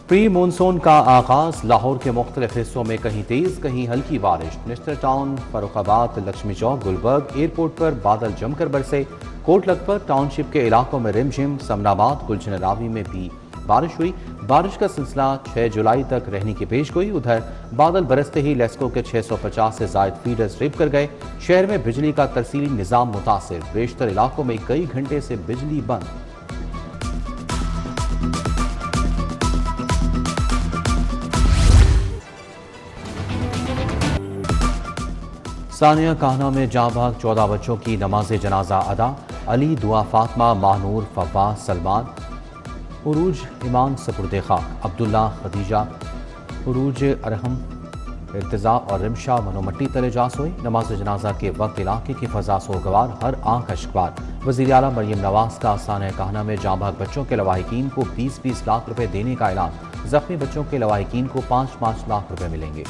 Pre monsoon का आगाज। लाहौर के मुख्तलिफ हिस्सों में कहीं तेज कहीं हल्की बारिश। निश्तर टाउन, फर्रुखाबाद, लक्ष्मी चौक, गुलबर्ग एयरपोर्ट पर बादल जमकर बरसे। कोट लखपत टाउनशिप के इलाकों में रिमझिम। समनाबाद, गुलशन रावी में भी बारिश हुई। बारिश का सिलसिला 6 जुलाई तक रहने की पेशगोई। उधर बादल बरसते ही लेस्को के 650 से जायद फीडर्स ट्रिप कर गए। शहर में बिजली का तरसीली निजाम मुतासिर। बेशतर इलाकों में कई घंटे से बिजली बंद। सानिया कान्हा में जाँबाग 14 बच्चों की नमाज जनाजा अदा। अली, दुआ फातिमा, माहनूर, फवाह, सलमान, उरूज, ईमान सपुर्दे खाक, अब्दुल्ला, खदीजा, उरूज, अरहम, इर्तिजा और रिमशा मनोमट्टी तले जास हुई। नमाज जनाजा के वक्त इलाके की फजा सोगवार, हर आंख अश्कबार। वज़ीर आला मरियम नवाज का सानिया कान्हा में जाँबाग बच्चों के लवाहिकीन को 20-20 लाख रुपए देने का ऐलान। जख्मी बच्चों के लवाहिकीन को 5-5 लाख रुपए मिलेंगे।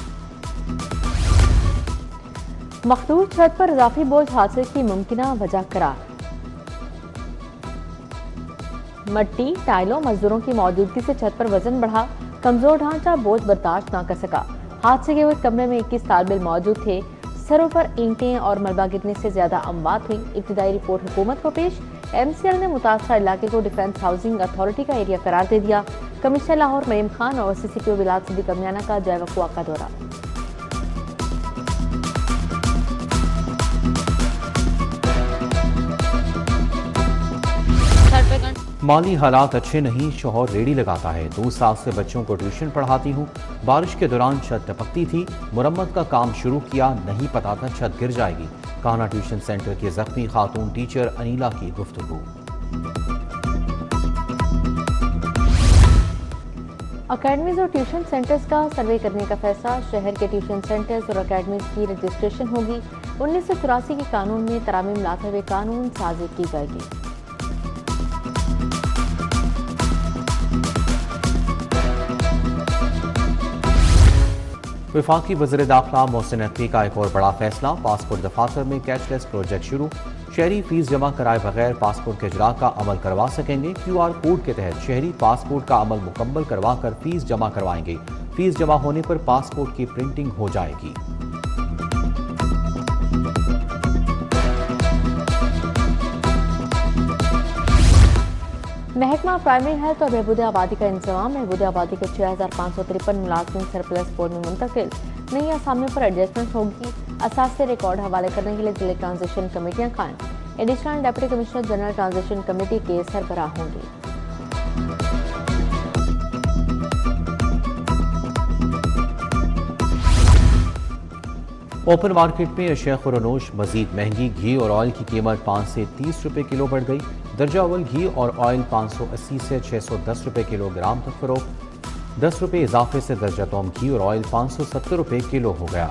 मखदूर छत पर इजाफी बोझ हादसे की मुमकिना वजह करार। मट्टी, टाइलों, मजदूरों की मौजूदगी से छत पर वजन बढ़ा। कमजोर ढांचा बोझ बर्दाश्त न कर सका। हादसे के वक्त कमरे में 21 तालिब इल्म मौजूद थे। सरों पर ईंटें और मलबा गिरने से ज्यादा अमवात हुई। इब्तिदाई रिपोर्ट हुकूमत को पेश। MCL ने मुतासरा इलाके को डिफेंस हाउसिंग अथॉरिटी का एरिया करार दे दिया। कमिश्नर लाहौर मरीम खान और CCPO बिलाल सिद्दीक अमियाना का जायवकुआ का दौरा। माली हालात अच्छे नहीं। शौहर रेडी लगाता है। 2 साल से बच्चों को ट्यूशन पढ़ाती हूँ। बारिश के दौरान छत टपकती थी। मुरम्मत का काम शुरू किया, नहीं पता था छत गिर जाएगी। कान्हा ट्यूशन सेंटर की जख्मी खातून टीचर अनीला की गुफ्तगू। अकेडमीज और ट्यूशन सेंटर्स का सर्वे करने का फैसला। शहर के ट्यूशन सेंटर्स और अकेडमीज की रजिस्ट्रेशन होगी। 1984 के कानून में तरामीम लाते हुए कानून साजी की जाएगी। वफाकी वज़ीर दाखिला मोहसिन नकवी का एक और बड़ा फैसला। पासपोर्ट दफातर में कैशलेस प्रोजेक्ट शुरू। शहरी फीस जमा कराए बगैर पासपोर्ट के इजरा का अमल करवा सकेंगे। QR कोड के तहत शहरी पासपोर्ट का अमल मुकम्मल करवा कर फीस जमा करवाएंगे। फीस जमा होने पर पासपोर्ट की प्रिंटिंग हो जाएगी। महकमा प्राइमरी हेल्थ और बहबूद आबादी का इंतजाम। बहबूद आबादी के 6553 मुलाजमिन सरप्लस बोर्ड में मुंतकिल। नई असामियों पर एडजस्टमेंट होगी। असासे रिकॉर्ड हवाले करने के लिए जिले ट्रांजिशन कमेटियां कायम। Additional deputy commissioner general transition committee के सरबराह होंगे। ओपन मार्केट में अशिया खुरनोश मजीद महंगी। घी और ऑयल की कीमत 5 से 30 रुपए किलो बढ़ गई। दर्जा अव्वल घी और ऑयल 580 से 610 रुपए किलोग्राम तक फरोख्त। 10 रुपए इजाफे से दर्जा तोम घी और ऑयल 570 रुपए किलो हो गया।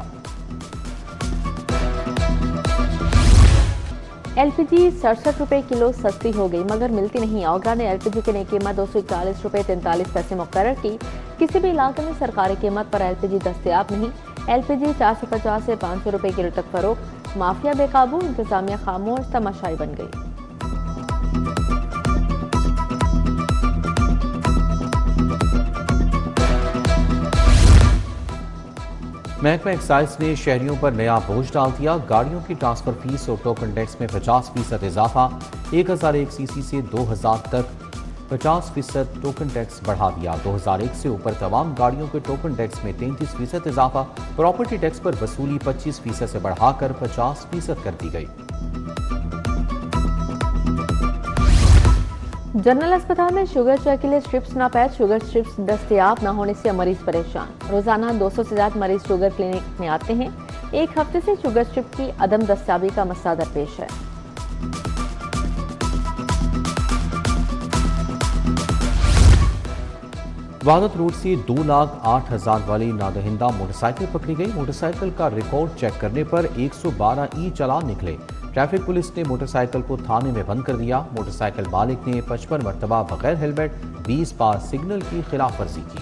LPG 67 रुपए किलो सस्ती हो गई, मगर मिलती नहीं। ओगरा ने LPG की नई कीमत 241 रुपए 43 पैसे मुकर्रर की। किसी भी इलाके में सरकारी कीमत पर LPG दस्तयाब नहीं। LPG 450 से 500 रुपए किलो तक फरोख्त। माफिया बेकाबू, इंतजामिया खामोश, तमाशाई बन गई। महकमा एक्साइज ने शहरियों पर नया बोझ डाल दिया। गाड़ियों की ट्रांसफर फीस और टोकन टैक्स में 50% इजाफा। 1001 CC से 2000 तक 50% टोकन टैक्स बढ़ा दिया। 2001 से ऊपर तमाम गाड़ियों के टोकन टैक्स में 33% इजाफा। प्रॉपर्टी टैक्स पर वसूली 25% से बढ़ाकर 50% कर दी गई। जनरल अस्पताल में शुगर चेक के लिए स्ट्रिप्स नापैद। शुगर स्ट्रिप्स दस्तयाब न होने से मरीज परेशान। रोजाना 200 से ज्यादा मरीज शुगर क्लिनिक में आते हैं। एक हफ्ते से शुगर स्ट्रिप की अदम दस्तयाबी का मसला दरपेश है। वादत रोड से 2,08,000 वाली नादहिंदा मोटरसाइकिल पकड़ी गई। मोटरसाइकिल का रिकॉर्ड चेक करने पर 112 ई चालान निकले। ट्रैफिक पुलिस ने मोटरसाइकिल को थाने में बंद कर दिया। मोटरसाइकिल मालिक ने 55 मरतबा बगैर हेलमेट 20 बार सिग्नल की खिलाफ वर्जी की।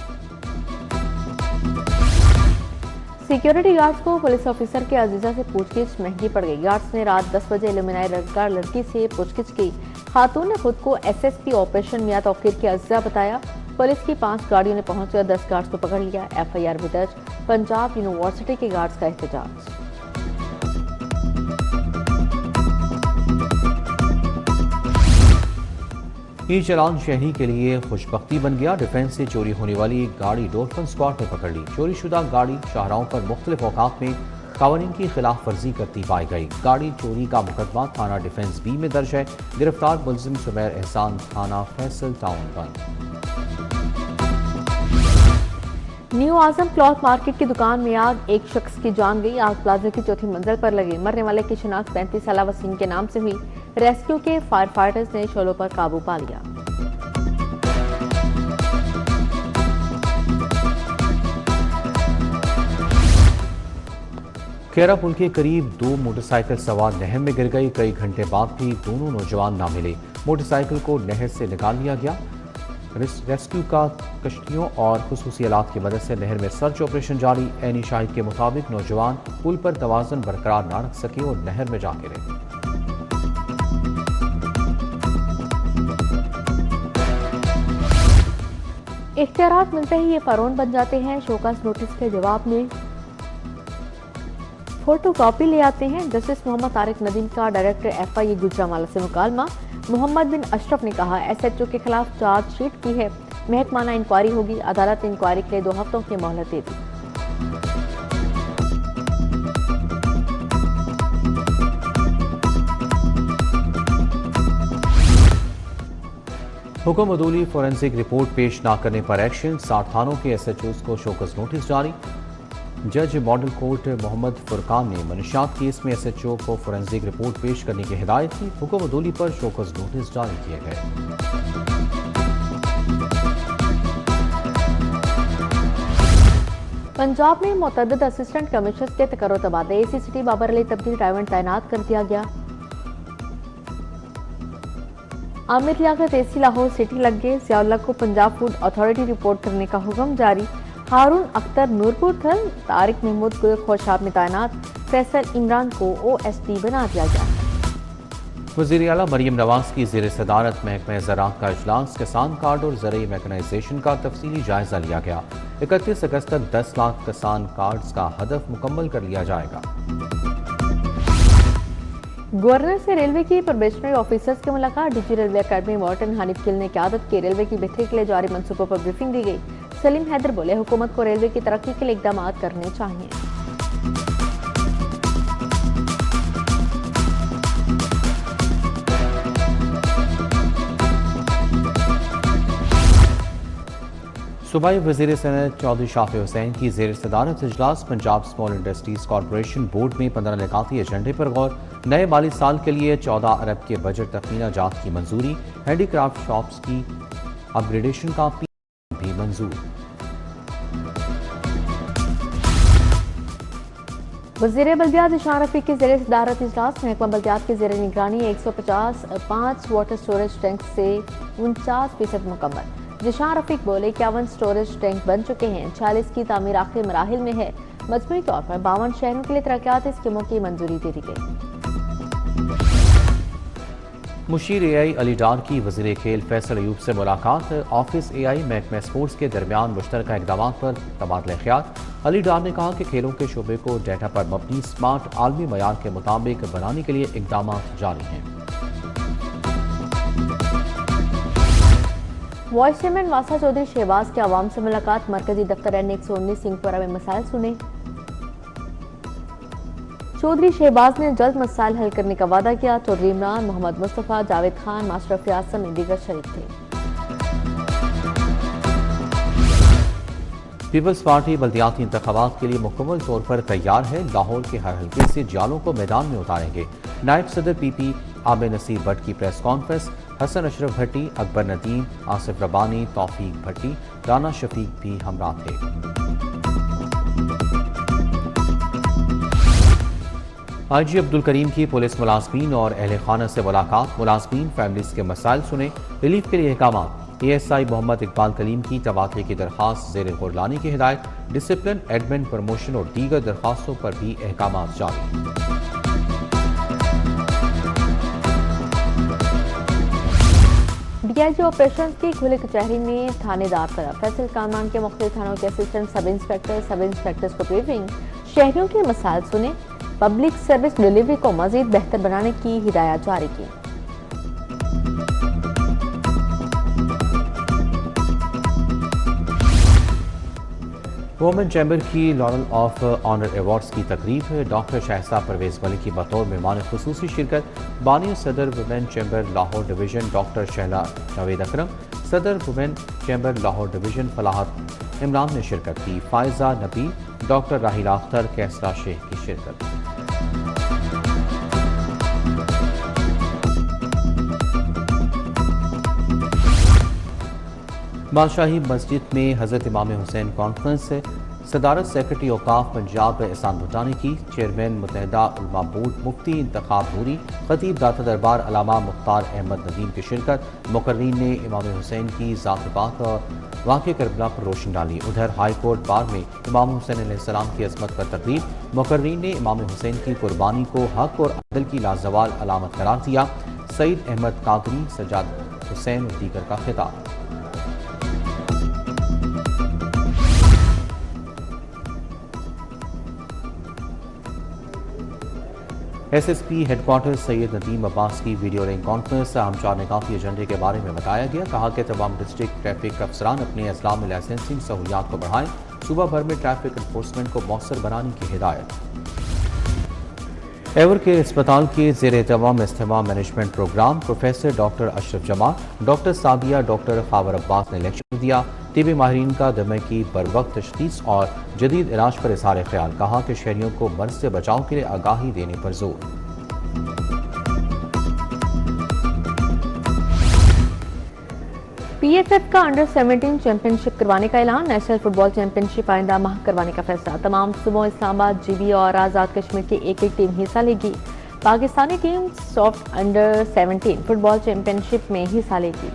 सिक्योरिटी गार्ड्स को पुलिस ऑफिसर के अजीजा से पूछगिछ महंगी पड़ गई। गार्ड्स ने रात 10 बजे इल्यूमिनाई रंगदार लड़की से पूछगिछ की। खातून ने खुद को SSP ऑपरेशन मियां तौकीर के अजीजा बताया। पुलिस की 5 गाड़ियों ने पहुंचकर 10 गार्ड्स को पकड़ लिया। FIR भी दर्ज। पंजाब यूनिवर्सिटी के गार्ड्स का एहतजाज। ई चालान शहरी के लिए खुशबख्ती बन गया। डिफेंस से चोरी होने वाली एक गाड़ी डॉल्फिन स्क्वाड ने पकड़ ली। चोरी शुदा गाड़ी शाहराहों पर मुख्तलिफ औकात में कानून की खिलाफ वर्जी करती पाई गई। गाड़ी चोरी का मुकदमा थाना डिफेंस B में दर्ज है। गिरफ्तार मुलजिम सुमैर एहसान थाना फैसल टाउन बंद। न्यू आजम क्लॉथ मार्केट की दुकान में आग, एक शख्स की जान गई। आग प्लाजा की चौथी मंजिल पर लगी। मरने वाले की शिनाख्त 35 साला वसीम के नाम से हुई। रेस्क्यू के फायर फाइटर्स ने शोलों पर काबू पा लिया। खेरा पुल के करीब 2 मोटरसाइकिल सवार नहर में गिर गई। कई घंटे बाद भी दोनों नौजवान ना मिले। मोटरसाइकिल को नहर से निकाल लिया गया। रेस्क्यू का कश्तियों और खुसूसी आलात की मदद से नहर में सर्च ऑपरेशन जारी। ऐनी शाहिद के मुताबिक नौजवान पुल पर तवाज़ुन बरकरार ना रख सके और नहर में जा गिरे। इख्तियारात मिलते ही ये फरौन बन जाते हैं। शोकस नोटिस के जवाब में फोटो कॉपी ले आते हैं। जस्टिस मोहम्मद तारिक नदीम का डायरेक्टर FIA गुजरांवाला से मुकालमा। मोहम्मद बिन अशरफ ने कहा SHO के खिलाफ चार्जशीट की है। महकमाना इंक्वायरी होगी। अदालत ने इंक्वायरी के लिए 2 हफ्तों की मोहलत दे दी। हुक्म अदूली फोरेंसिक रिपोर्ट पेश न करने पर एक्शन। 60 थानों के SHOs को शोकस नोटिस जारी। जज मॉडल कोर्ट मोहम्मद फुरकान ने मनशियात केस में SHO को फोरेंसिक रिपोर्ट पेश करने की हिदायत की। हुक्म अदूली पर शोकस नोटिस जारी किए गए। पंजाब में मुतअद्दिद असिस्टेंट कमिश्नर्स के तकर्रो तबादले। AC सिटी बाबर अली तब्दील ड्राइवर तैनात कर दिया गया। आमिर लियाकत AC लाहौर सिटी लग गए। ज़ियाउल्लाह को पंजाब फूड अथॉरिटी रिपोर्ट करने का हुक्म जारी। हारून अख्तर नूरपुर थल, तारिक महमूद को खोशाब में तैनात। फैसल इमरान को OSD बना दिया गया। वज़ीर आला मरीम नवाज की ज़ेर सदारत महकमा ज़राअत का इजलास। किसान कार्ड और ज़रई मैकेनाइजेशन का तफसीली जायजा लिया गया। 31 अगस्त तक 10 लाख किसान कार्ड्स का हदफ मुकम्मल कर लिया जाएगा। गवर्नर से रेलवे की प्रोबेशनरी ऑफिसर्स की मुलाकात। DG रेलवे अकादमी मॉर्टन हानिफ गिल ने क़यादत की। रेलवे की बेहतरी के लिए जारी मंसूबों पर ब्रीफिंग दी गई। सलीम हैदर बोले हुकूमत को रेलवे की तरक्की के लिए इकदाम करने चाहिए। सूबाई वज़ीर सनअत चौधरी शाफी हुसैन की ज़ेर सदारत इजलास। Punjab small industries corporation board में 15 निकाती एजेंडे पर गौर। नए माली साल के लिए 14 अरब के बजट तखमीना जात की मंजूरी। हैंडीक्राफ्ट शॉप्स की अपग्रेडेशन का भी मंजूर। वज़ीर बल्दियात जिशान रफीक की ज़ेर सदारत इजलास। महकमा बल्दियात की ज़ेर निगरानी 150 वाटर स्टोरेज टैंक से 49% मुकम्मल। जिशान रफीक बोले 51 स्टोरेज टैंक बन चुके हैं। 46 की तामीर आखिरी मराहिल में है। मजमूई तौर पर 52 शहरों के लिए तरक्याती स्कीमों की मंजूरी दे दी गई। मुशीर AI अली डार की वज़ीर खेल फैसल अयूब से मुलाकात। ऑफिस AI महकमा स्पोर्ट्स के दरमियान मुश्तरका इक़दामात पर तबादला ख्याल। अली डार ने कहा कि खेलों के शोबे को डेटा पर मबनी स्मार्ट आलमी मयार के मुताबिक बनाने के लिए इक़दामात जारी हैं। वाइस चेयरमैन वासा चौधरी शहबाज के आवाम से मुलाकात। मरकजी दफ्तर N 119 सिंहपुरा में मसाइल सुने। चौधरी शहबाज ने जल्द मसाइल हल करने का वादा किया। चौधरी इमरान, मोहम्मद मुस्तफ़ा, जावेद खान, मास्टर फयाज समेत दीगर शरीक थे। पीपल्स पार्टी बल्दियाती इंतखाबात के लिए मुकम्मल तौर पर तैयार है। लाहौर के हर हल्के से जालों को मैदान में उतारेंगे। नायब सदर PP आमिर नसीर भट्ट की प्रेस कॉन्फ्रेंस। हसन अशरफ भट्टी, अकबर नदीम, आसिफ रबानी, तौफीक भट्टी, राना शफीक भी हमरा थे। IG अब्दुल करीम की पुलिस मुलाजमीन और अहले खाना से मुलाकात। मुलाजमीन फैमिलीज के मसाइल सुने। रिलीफ के लिए अहकाम। ASI मोहम्मद इकबाल कलीम की तबादले की दरख्वास्त ज़ेर गौर लाने की हिदायत। डिसिप्लिन, एडमिन, प्रमोशन और दीगर दरख्वास्तों पर भी अहकाम जारी। डीआईजी ऑपरेशन की खुली कचहरी में थानेदार तलब फैसल कानमान के मुख्तलिफ थानों के असिस्टेंट सब इंस्पेक्टर्स को ब्रीफिंग, शहरियों के मसाइल सुने, पब्लिक सर्विस डिलीवरी को मजीद बेहतर बनाने की हिदायत जारी की। वुमेन चैम्बर की लॉरल ऑफ ऑनर अवार्ड्स की तकरीब डॉक्टर शाइस्ता परवेज वली की बतौर मेहमान खुसूसी शिरकत, बानी सदर women chamber Lahore division doctor Shahla Javed Akram, सदर women chamber Lahore division Falahat Imran ने शिरकत की। फायजा नबी, डॉक्टर राहिला अख्तर, कैसरा शेख की शिरकत। बादशाही मस्जिद में हज़रत इमाम हुसैन कॉन्फ्रेंस से सदारत सेक्रेटरी औकाफ पंजाब एहसान भुटानी की, चेयरमैन मुत्तहिदा उलमा बोर्ड मुफ्ती इंतखाब नूरी, खतीब दाता दरबार अलामा मुख्तार अहमद नदीम की शिरकत। मुकर्रीन ने इमाम हुसैन की ज़ात-ए-पाक और वाक़े करबला पर रोशनी डाली। उधर हाई कोर्ट बार में इमाम हुसैन अलैहिस्सलाम की अज़मत पर तकरीब, मुकर्रीन ने इमाम हुसैन की कुर्बानी को हक और अदल की लाजवाल अलामत करार दिया। सईद अहमद कादरी, सजाद हुसैन और दीगर का खिताब। एसएसपी हेडक्वार्टर सैयद नदीम अब्बास की वीडियो लिंक कॉन्फ्रेंस अहम 4 निकाती एजेंडे के बारे में बताया गया। कहा कि तमाम डिस्ट्रिक्ट ट्रैफिक अफसरान अपने अजला में लाइसेंसिंग सहूलियात को बढ़ाएं, सूबा भर में ट्रैफिक इन्फोर्समेंट को मौसर बनाने की हिदायत। एवर के अस्पताल के ज़ेर एहतमाम इज्तिमा management program professor doctor Ashraf Jamal, doctor Sadia, doctor Khawar Abbas ने लेक्चर दिया। तिबी माहिरीन का दमे की बरवक्त तशखीस और जदीद इलाज पर इज़हार ख्याल। कहा कि शहरियों को मर्ज से बचाव के लिए आगाही देने पर जोर। पीएफएफ का अंडर 17 चैंपियनशिप करवाने का ऐलान, नेशनल फुटबॉल चैंपियनशिप आइंदा माह करवाने का फैसला। तमाम सूबों इस्लामाबाद, जीबी और आज़ाद कश्मीर की एक एक टीम हिस्सा लेगी। Pakistani team soft under 17 football championship में हिस्सा लेगी।